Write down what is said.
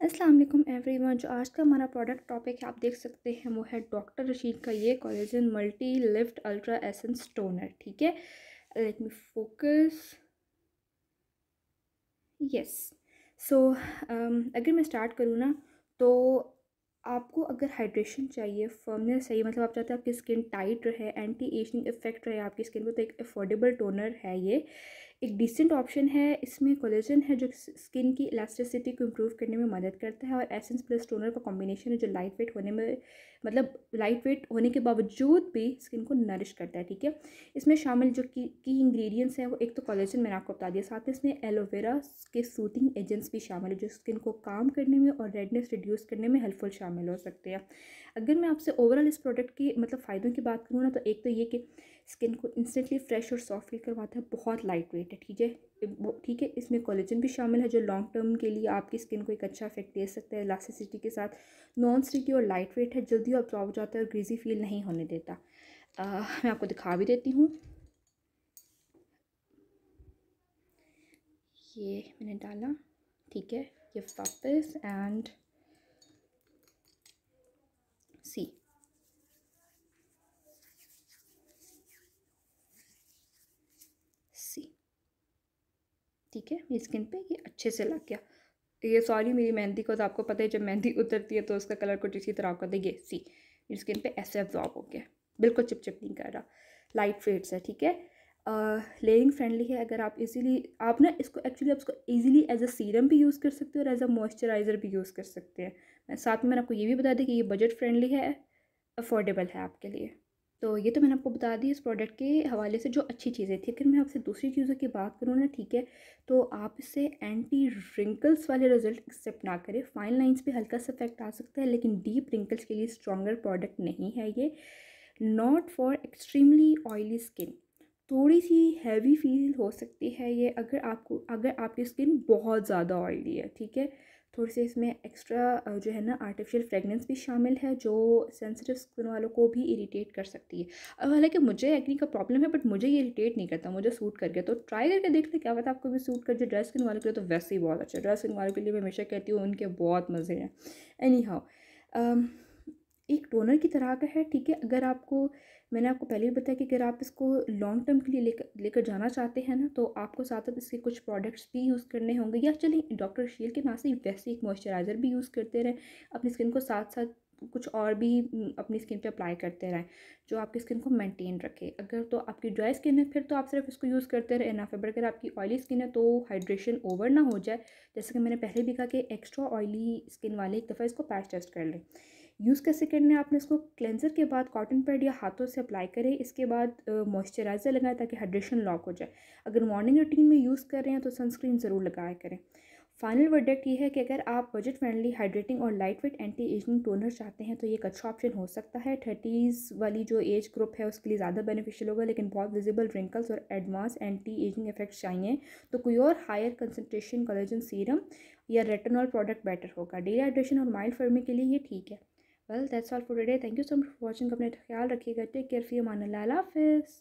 अस्सलाम वालेकुम एवरीवन। जो आज का हमारा प्रोडक्ट टॉपिक है आप देख सकते हैं वो है डॉक्टर रशीद का ये collagen multi lift ultra essence toner. ठीक है, लेट मी फोकस। यस। सो अगर मैं स्टार्ट करूँ ना, तो आपको अगर हाइड्रेशन चाहिए, फर्मनेस चाहिए, मतलब आप चाहते हैं आपकी स्किन टाइट रहे, एंटी एजिंग इफेक्ट रहे आपकी स्किन को, तो एक अफोर्डेबल टोनर है ये। एक डिसेंट ऑप्शन है। इसमें कोलेजन है जो स्किन की इलास्टिसिटी को इम्प्रूव करने में मदद करता है, और एसेंस प्लस टोनर का कॉम्बिनेशन है जो लाइट वेट होने में, मतलब लाइट वेट होने के बावजूद भी स्किन को नरिश करता है। ठीक है, इसमें शामिल जो की इंग्रेडिएंट्स हैं वो एक तो कोलेजन मैंने आपको बता दिया, साथ में इसमें एलोवेरा के सूथिंग एजेंट्स भी शामिल है जो स्किन को काम करने में और रेडनेस रिड्यूस करने में हेल्पफुल शामिल हो सकते हैं। अगर मैं आपसे ओवरऑल इस प्रोडक्ट की मतलब फ़ायदों की बात करूँ ना, तो एक तो ये कि स्किन को इंस्टेंटली फ्रेश और सॉफ्ट फील करवाता है, बहुत लाइट वेट है। ठीक है, इसमें कोलेजन भी शामिल है जो लॉन्ग टर्म के लिए आपकी स्किन को एक अच्छा इफेक्ट दे सकता है इलास्टिसिटी के साथ। नॉन स्टिकी और लाइट वेट है, जल्दी ऑब्जॉर्व हो जाता है और ग्रीजी फील नहीं होने देता। मैं आपको दिखा भी देती हूँ। ये मैंने डाला, ठीक है, ये वापस एंड सी, ठीक है, मेरी स्किन पे ये अच्छे से लग गया। ये सॉरी मेरी मेहंदी को, तो आपको पता है जब मेहंदी उतरती है तो उसका कलर कुछ इसी तरह होता है। ये सी, मेरी स्किन पे ऐसे एब्जॉर्ब हो गया, बिल्कुल चिपचिप नहीं कर रहा, लाइट फेड्स है। ठीक है, लेयरिंग फ्रेंडली है। अगर आप इजीली, आप ना इसको एक्चुअली आप इसको इजीली एज अ सीरम भी यूज़ कर सकते हो और एज अ मॉइस्चराइज़र भी यूज़ कर सकते हैं। साथ में मैंने आपको ये भी बता दें कि ये बजट फ्रेंडली है, अफोर्डेबल है आपके लिए। तो ये तो मैंने आपको बता दी इस प्रोडक्ट के हवाले से जो अच्छी चीज़ें थी। अगर मैं आपसे दूसरी चीज़ों की बात करूँ ना, ठीक है, तो आप इससे एंटी रिंकल्स वाले रिजल्ट एक्सेप्ट ना करें। फाइन लाइंस पे हल्का सा इफेक्ट आ सकता है, लेकिन डीप रिंकल्स के लिए स्ट्रॉन्गर प्रोडक्ट नहीं है ये। Not for extremely oily skin, थोड़ी सी हैवी फील हो सकती है ये अगर आपकी स्किन बहुत ज़्यादा ऑयली है। ठीक है, थोड़ी सी इसमें एक्स्ट्रा जो है ना आर्टिफिशियल फ्रेगनेंस भी शामिल है जो सेंसिटिव स्किन वालों को भी इरिटेट कर सकती है। अब हालांकि मुझे एक्ने का प्रॉब्लम है, बट मुझे ये इरिटेट नहीं करता, मुझे सूट कर गया। तो ट्राई करके देख ले, क्या पता आपको भी सूट कर जाए। ड्राई स्किन वालों के लिए तो वैसे ही बहुत अच्छा है, ड्राई स्किन वालों के लिए मैं हमेशा कहती हूँ उनके बहुत मज़े हैं। एनी हाउ, एक टोनर की तरह का है। ठीक है, अगर आपको, मैंने आपको पहले भी बताया कि अगर आप इसको लॉन्ग टर्म के लिए लेकर जाना चाहते हैं ना, तो आपको साथ साथ इसके कुछ प्रोडक्ट्स भी यूज़ करने होंगे, या चलिए डॉक्टर शील के नाम से वैसे एक मॉइस्चराइज़र भी यूज़ करते रहें अपनी स्किन को, साथ साथ कुछ और भी अपनी स्किन पे अप्लाई करते रहें जो आपकी स्किन को मेंटेन रखे। अगर तो आपकी ड्राई स्किन है फिर तो आप सिर्फ इसको यूज़ करते रहे इनफ है, बट अगर आपकी ऑयली स्किन है तो हाइड्रेशन ओवर ना हो जाए, जैसे कि मैंने पहले भी कहा कि एक्स्ट्रा ऑयली स्किन वाले एक दफ़ा इसको पैच टेस्ट कर लें। यूज़ कैसे करना है, आपने इसको क्लेंजर के बाद कॉटन पैड या हाथों से अप्लाई करें, इसके बाद मॉइस्चराइज़र लगाएं ताकि हाइड्रेशन लॉक हो जाए। अगर मॉर्निंग रूटीन में यूज़ कर रहे हैं तो सनस्क्रीन ज़रूर लगाया करें। फाइनल वर्डिक्ट ये है कि अगर आप बजट फ्रेंडली हाइड्रेटिंग और light weight anti ageing toner चाहते हैं तो ये एक अच्छा ऑप्शन हो सकता है। 30s वाली जो एज ग्रुप है उसके लिए ज़्यादा बेनिफिशियल होगा, लेकिन बहुत विजिबल रिंकल्स और एडवांस एंटी एजिंग इफेक्ट्स चाहिए तो कोई और हायर कंसनट्रेशन कोलेजन सीरम या रेटिनॉल प्रोडक्ट बेटर होगा। डेली हाइड्रेशन और माइल्ड फर्मी के लिए ये ठीक है। Well that's all for today, thank you so much for watching. अपने ख्याल रखिएगा, टेक केयर, फी अमान अल्लाह, हाफिज़।